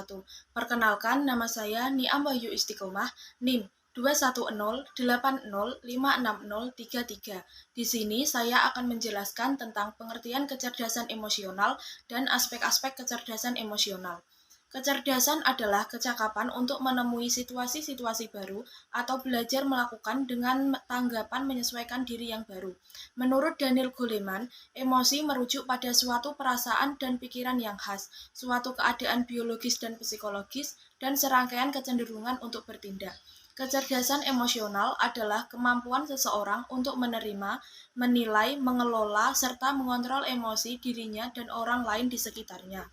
wabarakatuh. Perkenalkan, nama saya Niam Wahyu Istiqomah, NIM 210805063. Di sini saya akan menjelaskan tentang pengertian kecerdasan emosional dan aspek-aspek kecerdasan emosional. Kecerdasan adalah kecakapan untuk menemui situasi-situasi baru atau belajar melakukan dengan tanggapan menyesuaikan diri yang baru. Menurut Daniel Goleman, emosi merujuk pada suatu perasaan dan pikiran yang khas, suatu keadaan biologis dan psikologis, dan serangkaian kecenderungan untuk bertindak. Kecerdasan emosional adalah kemampuan seseorang untuk menerima, menilai, mengelola, serta mengontrol emosi dirinya dan orang lain di sekitarnya.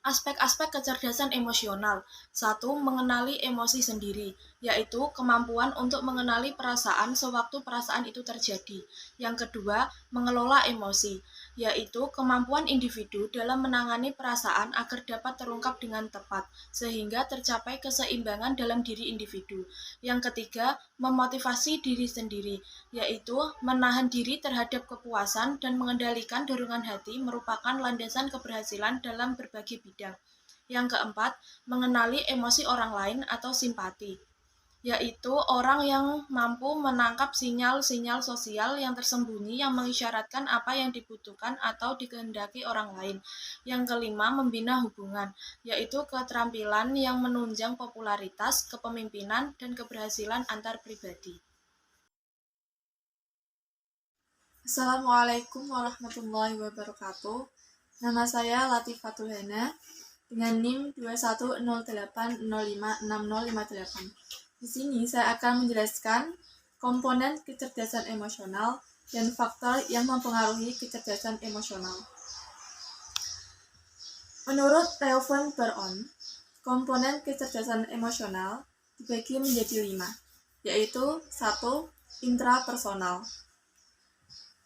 Aspek-aspek kecerdasan emosional. 1. Mengenali emosi sendiri, yaitu kemampuan untuk mengenali perasaan sewaktu perasaan itu terjadi. Yang kedua, mengelola emosi, yaitu kemampuan individu dalam menangani perasaan agar dapat terungkap dengan tepat, sehingga tercapai keseimbangan dalam diri individu. Yang ketiga, memotivasi diri sendiri, yaitu menahan diri terhadap kepuasan dan mengendalikan dorongan hati merupakan landasan keberhasilan dalam berbagai bidang. Yang keempat, mengenali emosi orang lain atau simpati, yaitu orang yang mampu menangkap sinyal-sinyal sosial yang tersembunyi yang mengisyaratkan apa yang dibutuhkan atau dikehendaki orang lain. Yang kelima, membina hubungan, yaitu keterampilan yang menunjang popularitas, kepemimpinan, dan keberhasilan antar pribadi. Assalamualaikum warahmatullahi wabarakatuh. Nama saya Latifatul Hana dengan NIM 21080560058. Di sini saya akan menjelaskan komponen kecerdasan emosional dan faktor yang mempengaruhi kecerdasan emosional. Menurut Theo von Baron, komponen kecerdasan emosional dibagi menjadi 5, yaitu 1. Intrapersonal.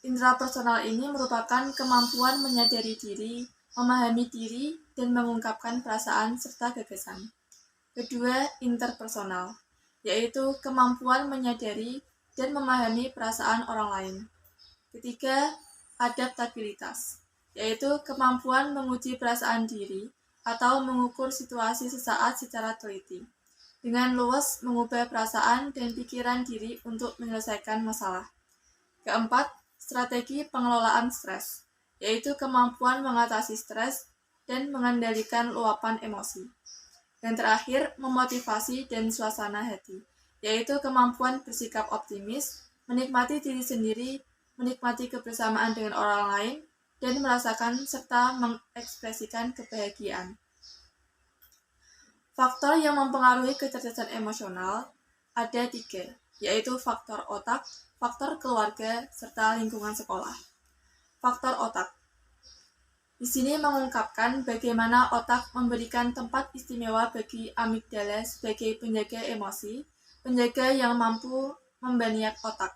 Intrapersonal ini merupakan kemampuan menyadari diri, memahami diri, dan mengungkapkan perasaan serta gagasan. Kedua, interpersonal, yaitu kemampuan menyadari dan memahami perasaan orang lain. Ketiga, adaptabilitas, yaitu kemampuan menguji perasaan diri atau mengukur situasi sesaat secara teliti, dengan luas mengubah perasaan dan pikiran diri untuk menyelesaikan masalah. Keempat, strategi pengelolaan stres, yaitu kemampuan mengatasi stres dan mengendalikan luapan emosi. Dan terakhir, memotivasi dan suasana hati, yaitu kemampuan bersikap optimis, menikmati diri sendiri, menikmati kebersamaan dengan orang lain, dan merasakan serta mengekspresikan kebahagiaan. Faktor yang mempengaruhi kecerdasan emosional ada 3, yaitu faktor otak, faktor keluarga, serta lingkungan sekolah. Faktor otak. Di sini mengungkapkan bagaimana otak memberikan tempat istimewa bagi amigdala sebagai penjaga emosi, penjaga yang mampu membaniak otak.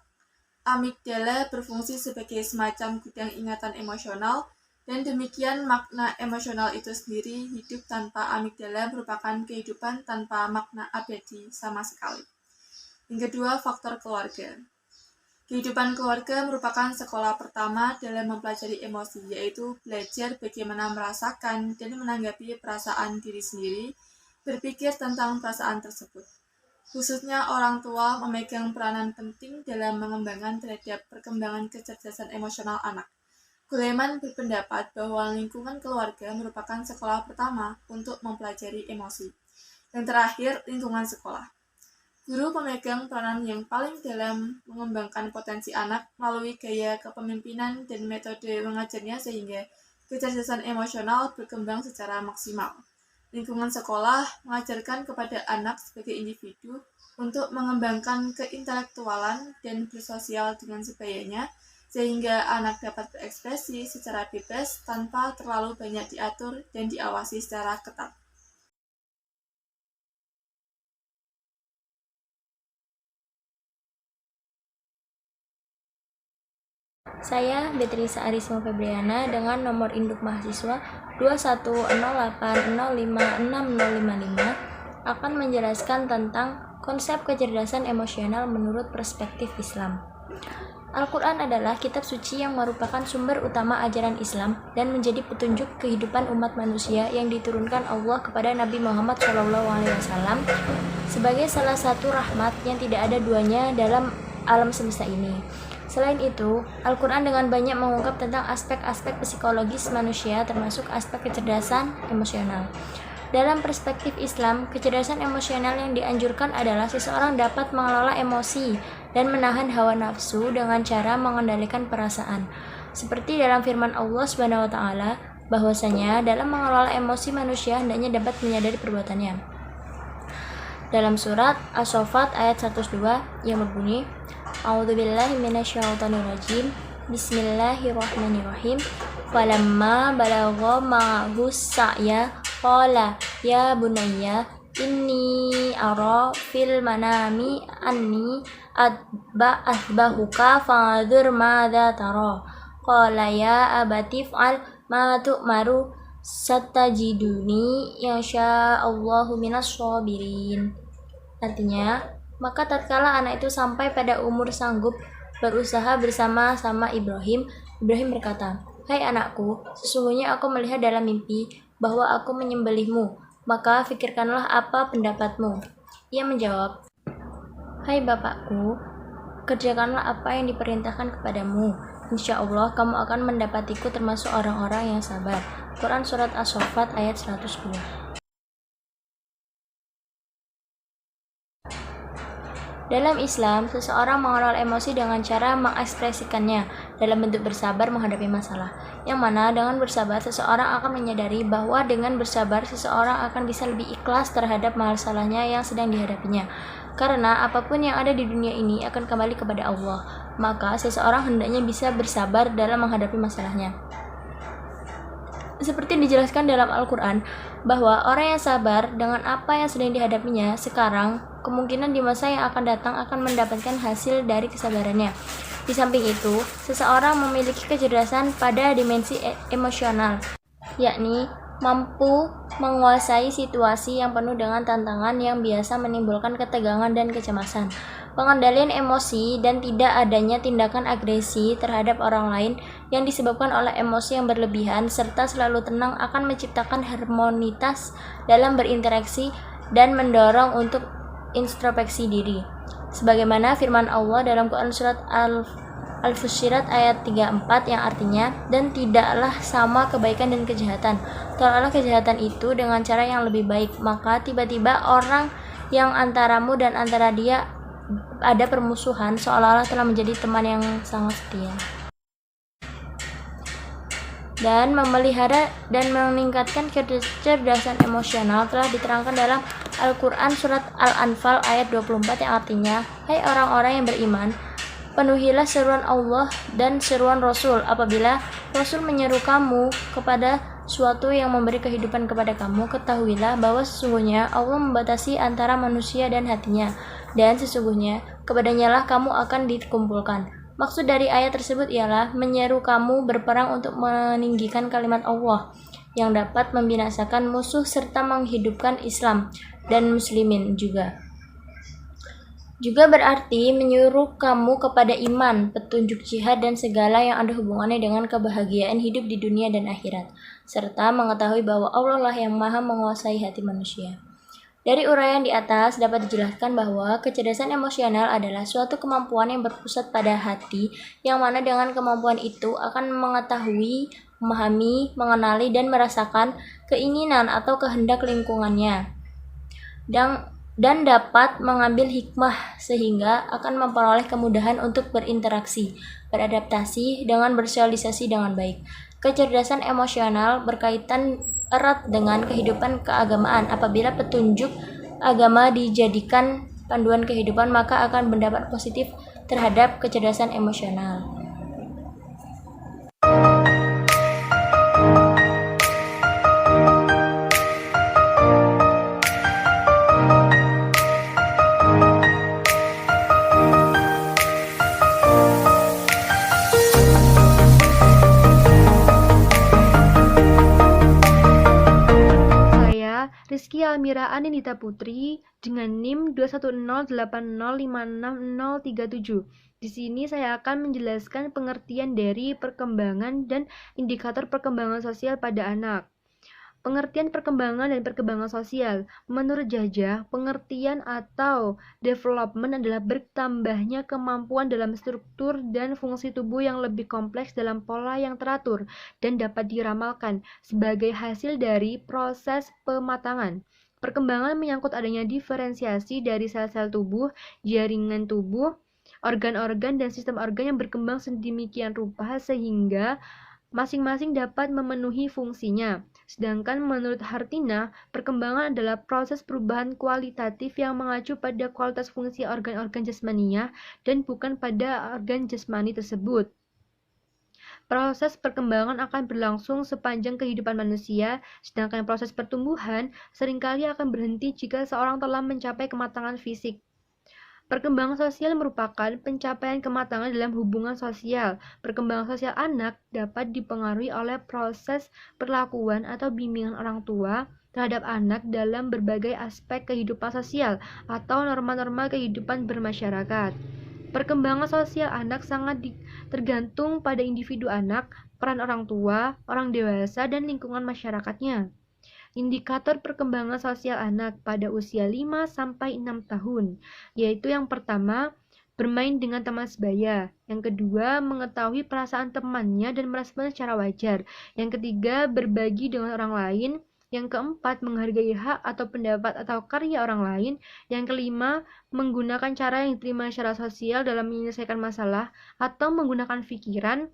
Amigdala berfungsi sebagai semacam gudang ingatan emosional, dan demikian makna emosional itu sendiri. Hidup tanpa amigdala merupakan kehidupan tanpa makna abadi sama sekali. Yang kedua, faktor keluarga. Kehidupan keluarga merupakan sekolah pertama dalam mempelajari emosi, yaitu belajar bagaimana merasakan dan menanggapi perasaan diri sendiri, berpikir tentang perasaan tersebut. Khususnya orang tua memegang peranan penting dalam mengembangkan terhadap perkembangan kecerdasan emosional anak. Goleman berpendapat bahwa lingkungan keluarga merupakan sekolah pertama untuk mempelajari emosi. Dan terakhir, lingkungan sekolah. Guru pemegang peranan yang paling dalam mengembangkan potensi anak melalui gaya kepemimpinan dan metode mengajarnya sehingga kecerdasan emosional berkembang secara maksimal. Lingkungan sekolah mengajarkan kepada anak sebagai individu untuk mengembangkan keintelektualan dan bersosial dengan sebayanya, sehingga anak dapat berekspresi secara bebas tanpa terlalu banyak diatur dan diawasi secara ketat. Saya Beatrice Arisma Febriana dengan nomor induk mahasiswa 21080560055 akan menjelaskan tentang konsep kecerdasan emosional menurut perspektif Islam. Al-Quran adalah kitab suci yang merupakan sumber utama ajaran Islam dan menjadi petunjuk kehidupan umat manusia yang diturunkan Allah kepada Nabi Muhammad SAW sebagai salah satu rahmat yang tidak ada duanya dalam alam semesta ini. Selain itu, Al-Quran dengan banyak mengungkap tentang aspek-aspek psikologis manusia termasuk aspek kecerdasan emosional. Dalam perspektif Islam, kecerdasan emosional yang dianjurkan adalah seseorang dapat mengelola emosi dan menahan hawa nafsu dengan cara mengendalikan perasaan. Seperti dalam firman Allah SWT, bahwasanya dalam mengelola emosi manusia hendaknya dapat menyadari perbuatannya. Dalam surat As-Saffat ayat 102 yang berbunyi, A'udzubillahi minasyaitonirrajim. Bismillahirrahmanirrahim. Falamma balagha ma'ahu sa'ya qala ya bunayya inni ara fil manami anni asbahuka fa'dhur madza tara. Qala ya abati fa'al ma tu'maru satajiduni insya'allahu minas shabirin. Artinya, maka tatkala anak itu sampai pada umur sanggup berusaha bersama-sama Ibrahim berkata, "Hai anakku, sesungguhnya aku melihat dalam mimpi bahwa aku menyembelihmu, maka fikirkanlah apa pendapatmu." Ia menjawab, "Hai bapakku, kerjakanlah apa yang diperintahkan kepadamu. Insya Allah kamu akan mendapatiku termasuk orang-orang yang sabar." Quran Surat As-Saffat ayat 102. Dalam Islam, seseorang mengelola emosi dengan cara mengekspresikannya dalam bentuk bersabar menghadapi masalah, yang mana dengan bersabar seseorang akan menyadari bahwa dengan bersabar seseorang akan bisa lebih ikhlas terhadap masalahnya yang sedang dihadapinya. Karena apapun yang ada di dunia ini akan kembali kepada Allah, maka seseorang hendaknya bisa bersabar dalam menghadapi masalahnya. Seperti dijelaskan dalam Al-Quran, bahwa orang yang sabar dengan apa yang sedang dihadapinya sekarang, kemungkinan di masa yang akan datang akan mendapatkan hasil dari kesabarannya. Di samping itu, seseorang memiliki kecerdasan pada dimensi emosional, yakni mampu menguasai situasi yang penuh dengan tantangan yang biasa menimbulkan ketegangan dan kecemasan. Pengendalian emosi dan tidak adanya tindakan agresi terhadap orang lain yang disebabkan oleh emosi yang berlebihan serta selalu tenang akan menciptakan harmonitas dalam berinteraksi dan mendorong untuk introspeksi diri. Sebagaimana firman Allah dalam Quran Surat Al-Fussilat ayat 34 yang artinya, "Dan tidaklah sama kebaikan dan kejahatan. Tolaklah kejahatan itu dengan cara yang lebih baik, maka tiba-tiba orang yang antaramu dan antara dia ada permusuhan seolah-olah telah menjadi teman yang sangat setia." Dan memelihara dan meningkatkan kecerdasan emosional telah diterangkan dalam Al-Quran Surat Al-Anfal ayat 24 yang artinya, "Hai orang-orang yang beriman, penuhilah seruan Allah dan seruan Rasul. Apabila Rasul menyeru kamu kepada suatu yang memberi kehidupan kepada kamu, ketahuilah bahwa sesungguhnya Allah membatasi antara manusia dan hatinya, dan sesungguhnya kepadanyalah kamu akan dikumpulkan." Maksud dari ayat tersebut ialah menyeru kamu berperang untuk meninggikan kalimat Allah yang dapat membinasakan musuh serta menghidupkan Islam dan muslimin juga. Juga berarti menyuruh kamu kepada iman, petunjuk jihad dan segala yang ada hubungannya dengan kebahagiaan hidup di dunia dan akhirat, serta mengetahui bahwa Allah lah yang maha menguasai hati manusia. Dari uraian di atas dapat dijelaskan bahwa kecerdasan emosional adalah suatu kemampuan yang berpusat pada hati, yang mana dengan kemampuan itu akan mengetahui, memahami, mengenali, dan merasakan keinginan atau kehendak lingkungannya, dan dapat mengambil hikmah sehingga akan memperoleh kemudahan untuk berinteraksi, beradaptasi, dengan bersosialisasi dengan baik. Kecerdasan emosional berkaitan erat dengan kehidupan keagamaan. Apabila petunjuk agama dijadikan panduan kehidupan, maka akan berdampak positif terhadap kecerdasan emosional. Rizky Almira Aninita Putri dengan NIM 21080560037. Di sini saya akan menjelaskan pengertian dari perkembangan dan indikator perkembangan sosial pada anak. Pengertian perkembangan dan perkembangan sosial. Menurut Jajah, pengertian atau development adalah bertambahnya kemampuan dalam struktur dan fungsi tubuh yang lebih kompleks dalam pola yang teratur dan dapat diramalkan sebagai hasil dari proses pematangan. Perkembangan menyangkut adanya diferensiasi dari sel-sel tubuh, jaringan tubuh, organ-organ dan sistem organ yang berkembang sedemikian rupa sehingga masing-masing dapat memenuhi fungsinya. Sedangkan menurut Hartina, perkembangan adalah proses perubahan kualitatif yang mengacu pada kualitas fungsi organ-organ jasmania dan bukan pada organ jasmani tersebut. Proses perkembangan akan berlangsung sepanjang kehidupan manusia, sedangkan proses pertumbuhan seringkali akan berhenti jika seorang telah mencapai kematangan fisik. Perkembangan sosial merupakan pencapaian kematangan dalam hubungan sosial. Perkembangan sosial anak dapat dipengaruhi oleh proses perlakuan atau bimbingan orang tua terhadap anak dalam berbagai aspek kehidupan sosial atau norma-norma kehidupan bermasyarakat. Perkembangan sosial anak sangat tergantung pada individu anak, peran orang tua, orang dewasa, dan lingkungan masyarakatnya. Indikator perkembangan sosial anak pada usia 5-6 tahun, yaitu yang pertama, bermain dengan teman sebaya, yang kedua, mengetahui perasaan temannya dan merespon secara wajar, yang ketiga, berbagi dengan orang lain, yang keempat, menghargai hak atau pendapat atau karya orang lain, yang kelima, menggunakan cara yang diterima secara sosial dalam menyelesaikan masalah atau menggunakan pikiran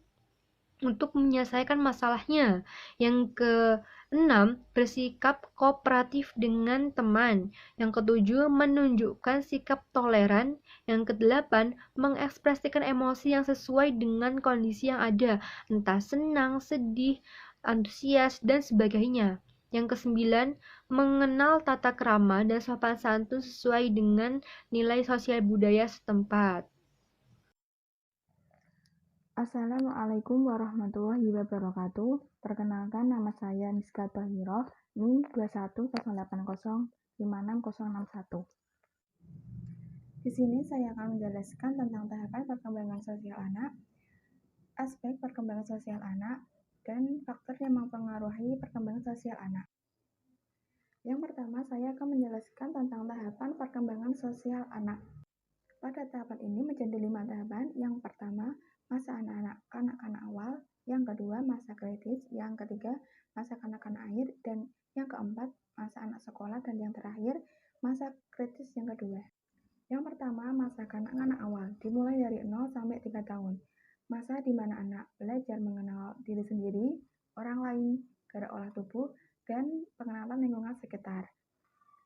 untuk menyelesaikan masalahnya. Yang keenam, bersikap kooperatif dengan teman. Yang ketujuh, menunjukkan sikap toleran. Yang kedelapan, mengekspresikan emosi yang sesuai dengan kondisi yang ada, entah senang, sedih, antusias, dan sebagainya. Yang kesembilan, mengenal tata krama dan sopan santun sesuai dengan nilai sosial budaya setempat. Assalamualaikum warahmatullahi wabarakatuh. Perkenalkan, nama saya Niska Bahiro, NIM 21080566061. Di sini saya akan menjelaskan tentang tahapan perkembangan sosial anak, aspek perkembangan sosial anak, dan faktor yang mempengaruhi perkembangan sosial anak. Yang pertama, saya akan menjelaskan tentang tahapan perkembangan sosial anak. Pada tahapan ini menjadi 5 tahapan. Yang pertama, masa anak-anak kanak-kanak awal, yang kedua masa kritis, yang ketiga masa kanak-kanak akhir, dan yang keempat masa anak sekolah, dan yang terakhir masa kritis yang kedua. Yang pertama, masa kanak-kanak awal dimulai dari 0 sampai 3 tahun. Masa di mana anak belajar mengenal diri sendiri, orang lain, gerak olah tubuh, dan pengenalan lingkungan sekitar.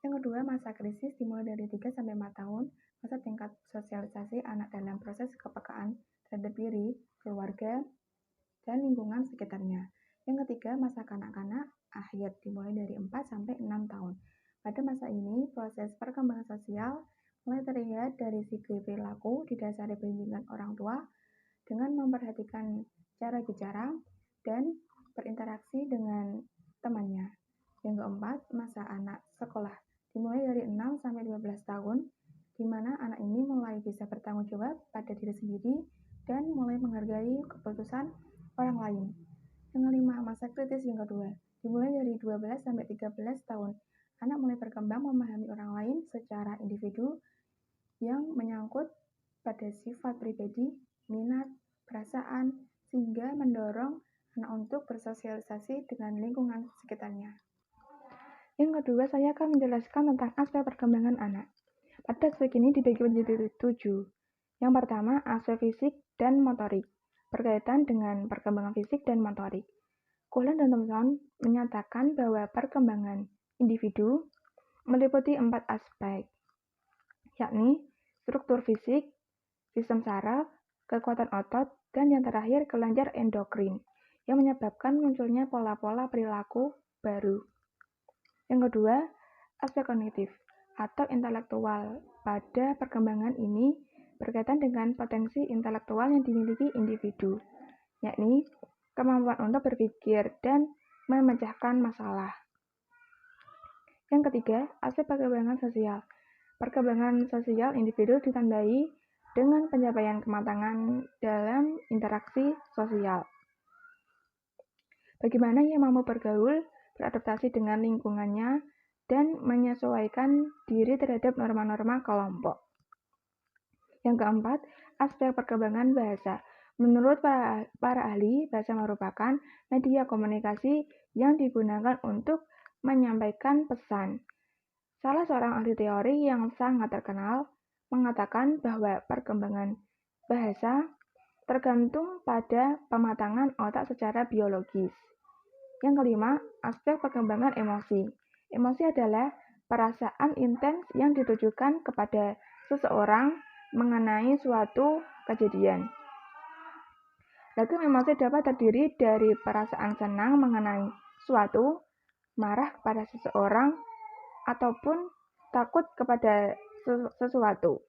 Yang kedua, masa krisis dimulai dari 3 sampai 4 tahun, masa tingkat sosialisasi anak dalam proses kepekaan terhadap diri, keluarga, dan lingkungan sekitarnya. Yang ketiga, masa kanak-kanak akhir dimulai dari 4 sampai 6 tahun. Pada masa ini, proses perkembangan sosial mulai terlihat dari segi perilaku didasari bimbingan orang tua dengan memperhatikan cara bicara dan berinteraksi dengan temannya. Yang keempat, masa anak sekolah dimulai dari 6 sampai 12 tahun, di mana anak ini mulai bisa bertanggung jawab pada diri sendiri dan mulai menghargai keputusan orang lain. Yang kelima, masa kritis yang kedua, dimulai dari 12 sampai 13 tahun. Anak mulai berkembang memahami orang lain secara individu yang menyangkut pada sifat pribadi, minat, perasaan, sehingga mendorong anak untuk bersosialisasi dengan lingkungan sekitarnya. Yang kedua, saya akan menjelaskan tentang aspek perkembangan anak. Pada aspek ini dibagi menjadi 7. Yang pertama, aspek fisik dan motorik, berkaitan dengan perkembangan fisik dan motorik. Kohlen dan Thompson menyatakan bahwa perkembangan individu meliputi 4 aspek, yakni struktur fisik, sistem saraf, kekuatan otot, dan yang terakhir kelenjar endokrin, yang menyebabkan munculnya pola-pola perilaku baru. Yang kedua, aspek kognitif atau intelektual. Pada perkembangan ini berkaitan dengan potensi intelektual yang dimiliki individu, yakni kemampuan untuk berpikir dan memecahkan masalah. Yang ketiga, aspek perkembangan sosial. Perkembangan sosial individu ditandai dengan pencapaian kematangan dalam interaksi sosial. Bagaimana ia mampu bergaul, beradaptasi dengan lingkungannya, dan menyesuaikan diri terhadap norma-norma kelompok. Yang keempat, aspek perkembangan bahasa. Menurut para ahli, bahasa merupakan media komunikasi yang digunakan untuk menyampaikan pesan. Salah seorang ahli teori yang sangat terkenal mengatakan bahwa perkembangan bahasa tergantung pada pematangan otak secara biologis. Yang kelima, aspek perkembangan emosi. Emosi adalah perasaan intens yang ditujukan kepada seseorang mengenai suatu kejadian. Ragam emosi dapat terdiri dari perasaan senang mengenai suatu, marah kepada seseorang, ataupun takut kepada sesuatu.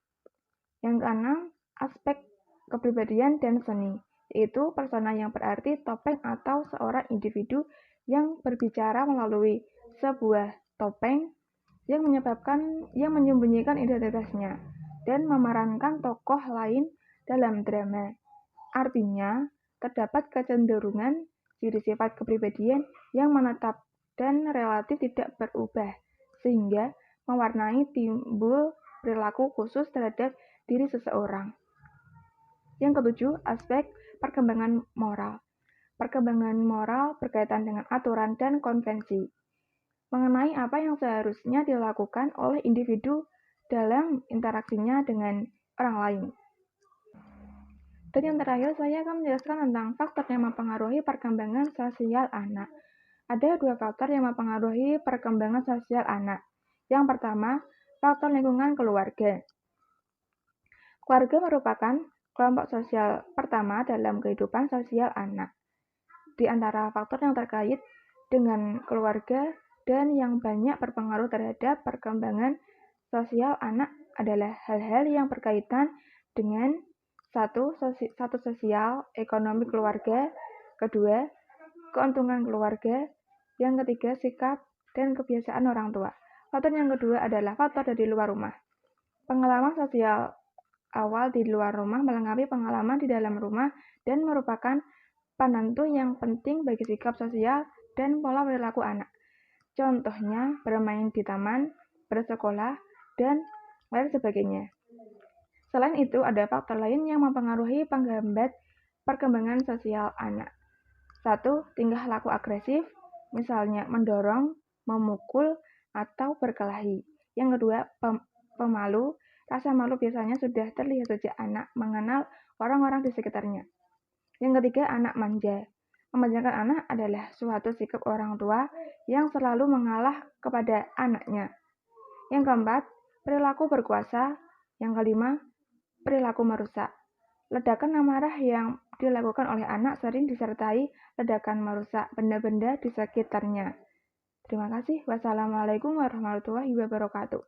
Yang keenam, aspek kepribadian dan seni, yaitu persona yang berarti topeng atau seorang individu yang berbicara melalui sebuah topeng yang menyembunyikan identitasnya dan memerankan tokoh lain dalam drama. Artinya, terdapat kecenderungan ciri sifat kepribadian yang menetap dan relatif tidak berubah, sehingga mewarnai timbul perilaku khusus terhadap diri seseorang. Yang ketujuh, aspek perkembangan moral. Perkembangan moral berkaitan dengan aturan dan konvensi, mengenai apa yang seharusnya dilakukan oleh individu dalam interaksinya dengan orang lain. Dan yang terakhir, saya akan menjelaskan tentang faktor yang mempengaruhi perkembangan sosial anak. Ada dua faktor yang mempengaruhi perkembangan sosial anak. Yang pertama, faktor lingkungan keluarga. Keluarga merupakan kelompok sosial pertama dalam kehidupan sosial anak. Di antara faktor yang terkait dengan keluarga dan yang banyak berpengaruh terhadap perkembangan sosial anak adalah hal-hal yang berkaitan dengan satu, sosial ekonomi keluarga, kedua, keuntungan keluarga, yang ketiga, sikap dan kebiasaan orang tua. Faktor yang kedua adalah faktor dari luar rumah. Pengalaman sosial awal di luar rumah melengkapi pengalaman di dalam rumah dan merupakan penentu yang penting bagi sikap sosial dan pola perilaku anak. Contohnya, bermain di taman, bersekolah, dan lain sebagainya. Selain itu, ada faktor lain yang mempengaruhi penghambat perkembangan sosial anak. 1. Tingkah laku agresif, misalnya mendorong, memukul, atau berkelahi. Yang kedua, pemalu. Rasa malu biasanya sudah terlihat sejak anak mengenal orang-orang di sekitarnya. Yang ketiga, anak manja. Memanjakan anak adalah suatu sikap orang tua yang selalu mengalah kepada anaknya. Yang keempat, perilaku berkuasa. Yang kelima, perilaku merusak. Ledakan amarah yang dilakukan oleh anak sering disertai ledakan merusak benda-benda di sekitarnya. Terima kasih. Wassalamualaikum warahmatullahi wabarakatuh.